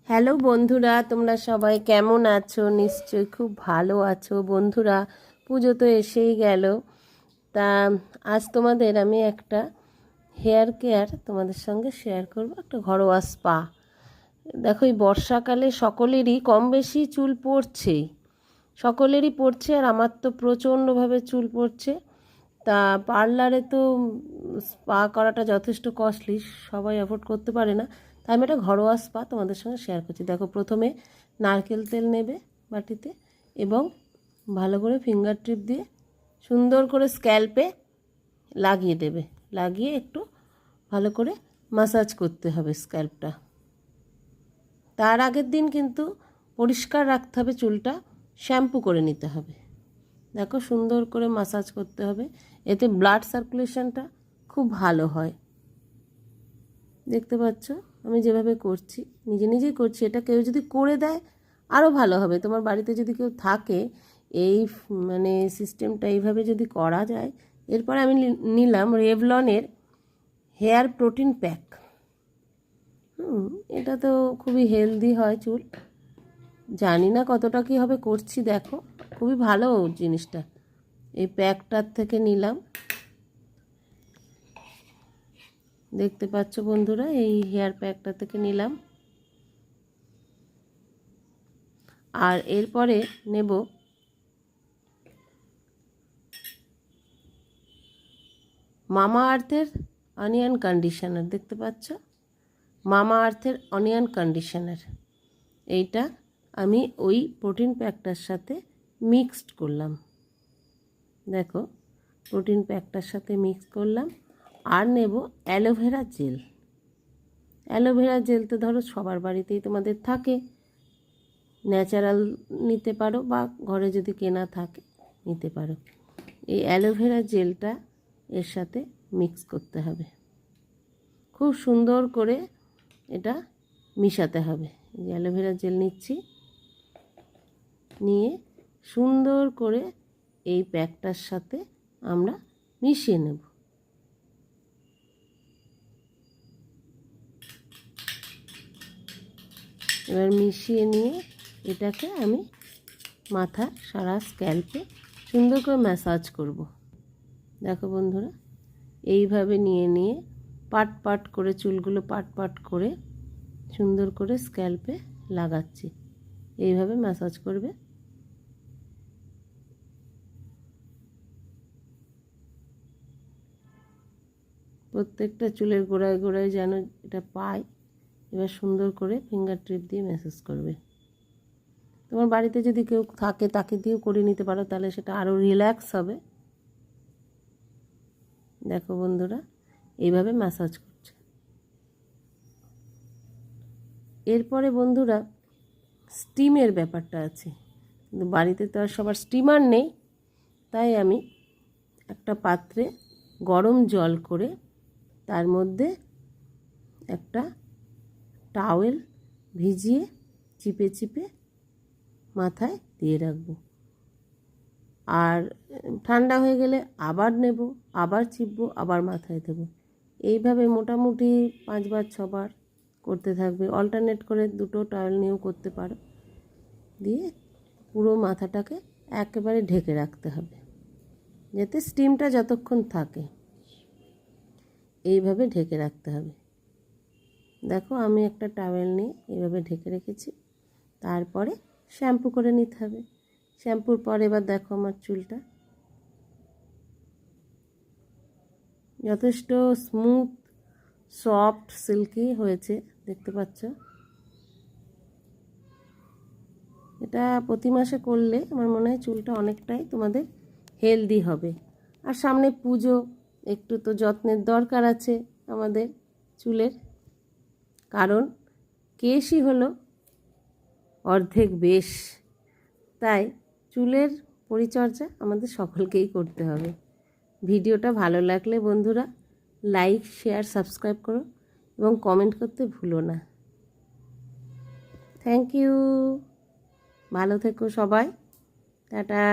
Hello বন্ধুরা, তোমরা সবাই কেমন আছো? নিশ্চয়ই খুব ভালো আছো। বন্ধুরা, পুজো তো এসেই গেল। তা আজ তোমাদের আমি একটা হেয়ার কেয়ার তোমাদের সঙ্গে শেয়ার করব, একটা ঘরোয়া স্পা। দেখো, এই বর্ষাকালে সকলেরই কম বেশি চুল পড়ছেই, সকলেরই পড়ছে, আর আমার তো প্রচণ্ডভাবে চুল পড়ছে। তা পার্লারে তো স্পা করাটা যথেষ্ট কস্টলি, সবাই অ্যাফোর্ড করতে পারে না। তাই আমি একটা ঘরোয়া স্পা তোমাদের সঙ্গে শেয়ার করছি। দেখো, প্রথমে নারকেল তেল নেবে বাটিতে, এবং ভালো করে ফিঙ্গার টিপ দিয়ে সুন্দর করে স্ক্যাল্পে লাগিয়ে দেবে। লাগিয়ে একটু ভালো করে ম্যাসাজ করতে হবে স্ক্যাল্পটা। তার আগের দিন কিন্তু পরিষ্কার রাখতে হবে চুলটা, শ্যাম্পু করে নিতে হবে। দেখো, সুন্দর করে ম্যাসাজ করতে হবে, এতে ব্লাড সার্কুলেশনটা খুব ভালো হয়। দেখতে পাচ্ছ আমি যেভাবে করছি, নিজে নিজেই করছি। এটা কেউ যদি করে দেয় আরও ভালো হবে। তোমার বাড়িতে যদি কেউ থাকে, এই সিস্টেমটা এইভাবে যদি করা যায়। এরপরে আমি নিলাম রেভলনের হেয়ার প্রোটিন প্যাক। এটা তো খুবই হেলদি হয় চুল। জানি না কতটা কী হবে, করছি। দেখো, খুবই ভালো জিনিসটা। এই প্যাকটার থেকে নিলাম, দেখতে পাচ্ছ বন্ধুরা, এই হেয়ার প্যাকটা থেকে নিলাম। আর এরপরে নেব মামা আর্থের অনিয়ন কন্ডিশনার। দেখতে পাচ্ছ, মামা আর্থের অনিয়ন কন্ডিশনার। এইটা আমি ওই প্রোটিন প্যাকটার সাথে মিক্সড করলাম। দেখো, প্রোটিন প্যাকটার সাথে মিক্স করলাম। আর নেব অ্যালোভেরা জেল। অ্যালোভেরা জেল তো ধরো সবার বাড়িতেই তোমাদের থাকে, ন্যাচারাল নিতে পারো, বা ঘরে যদি কেনা থাকে নিতে পারো। এই অ্যালোভেরা জেলটা এর সাথে মিক্স করতে হবে, খুব সুন্দর করে এটা মিশাতে হবে। এই অ্যালোভেরা জেল নিচ্ছি, নিয়ে সুন্দর করে এই প্যাকটার সাথে আমরা মিশিয়ে নেব। এবার মিশিয়ে নিয়ে এটাকে আমি মাথা সারা স্ক্যাল্পে সুন্দর করে ম্যাসাজ করব। দেখো বন্ধুরা, এইভাবে নিয়ে নিয়ে পাট পাট করে চুলগুলো পাট পাট করে সুন্দর করে স্ক্যাল্পে লাগাচ্ছি। এইভাবে ম্যাসাজ করবে। প্রত্যেকটা চুলের গোড়ায় গোড়ায় যেন এটা পায়। এবার সুন্দর করে ফিঙ্গার টিপ দিয়ে ম্যাসাজ করবে। তোমার বাড়িতে যদি কেউ থাকে তাকে দিয়েও করে নিতে পারো, তাহলে সেটা আরও রিল্যাক্স হবে। দেখো বন্ধুরা, এইভাবে ম্যাসাজ করছে। এরপরে বন্ধুরা, স্টিমের ব্যাপারটা আছে, কিন্তু বাড়িতে তো আর সবার স্টিমার নেই। তাই আমি একটা পাত্রে গরম জল করে তার মধ্যে একটা টাওয়েল ভিজিয়ে চিপে চিপে মাথায় দিয়ে রাখবো। আর ঠান্ডা হয়ে গেলে আবার নেব, আবার চিপবো, আবার মাথায় দেবো। এইভাবে মোটামুটি 5 বার 6 বার করতে থাকবে। অল্টারনেট করে দুটো টাওয়েল নিয়েও করতে পারো। দিয়ে পুরো মাথাটাকে একেবারে ঢেকে রাখতে হবে, যাতে স্টিমটা যতক্ষণ থাকে। এইভাবে ঢেকে রাখতে হবে। দেখো, আমি একটা টাওয়েল নিয়ে এইভাবে ঢেকে রেখেছি। তারপরে শ্যাম্পু করে নিতে হবে। শ্যাম্পুর পর এবার দেখো, আমার চুলটা যথেষ্ট স্মুথ, সফট, সিল্কি হয়েছে। দেখতে পাচ্ছ, এটা প্রতি মাসে করলে আমার মনে হয় চুলটা অনেকটাই তোমাদের হেলদি হবে। আর সামনে পুজো, একটু তো যত্নের দরকার আছে আমাদের চুলের, কারণ কেশই হলো অর্ধেক বেশ। তাই চুলের পরিচর্যা আমাদের সকলকেই করতে হবে। ভিডিওটা ভালো লাগলে বন্ধুরা লাইক, শেয়ার, সাবস্ক্রাইব করো এবং কমেন্ট করতে ভুলো না। Thank you. ভালো থেকো সবাই। টাটা।